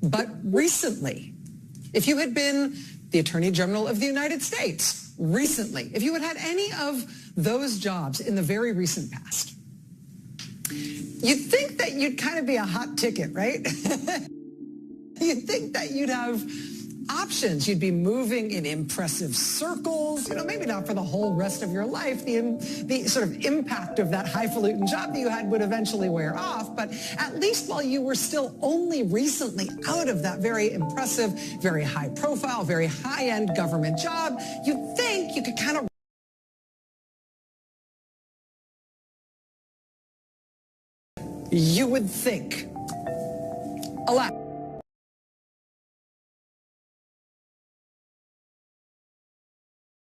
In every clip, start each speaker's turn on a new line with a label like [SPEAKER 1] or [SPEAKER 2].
[SPEAKER 1] but recently. If you had been the Attorney General of the United States recently, if you had had any of those jobs in the very recent past, you'd think that you'd kind of be a hot ticket, right? You'd think that you'd have options. You'd be moving in impressive circles, maybe not for the whole rest of your life. The sort of impact of that highfalutin job that you had would eventually wear off, but at least while you were still only recently out of that very impressive, very high profile, very high-end government job, you'd think you could kind of you would think. Alas,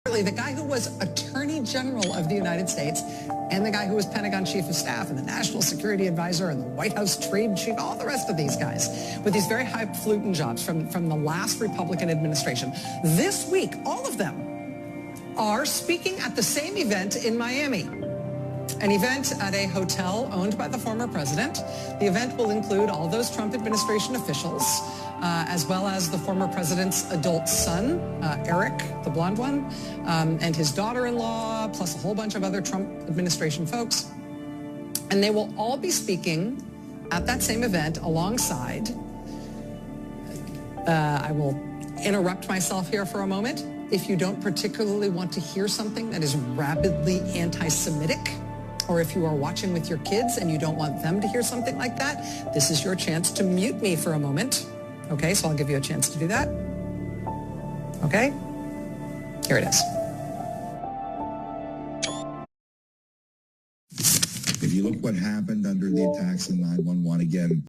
[SPEAKER 1] the guy who was Attorney General of the United States and the guy who was Pentagon Chief of Staff and the National Security Advisor and the White House Trade Chief, all the rest of these guys with these very highfalutin jobs from the last Republican administration. This week, all of them are speaking at the same event in Miami. An event at a hotel owned by the former president. The event will include all those Trump administration officials, as well as the former president's adult son, Eric, the blonde one, and his daughter-in-law, plus a whole bunch of other Trump administration folks. And they will all be speaking at that same event alongside. I will interrupt myself here for a moment. If you don't particularly want to hear something that is rabidly anti-Semitic, or if you are watching with your kids and you don't want them to hear something like that, this is your chance to mute me for a moment. Okay, so I'll give you a chance to do that. Okay? Here it is.
[SPEAKER 2] If you look what happened under the attacks in 9/11 again,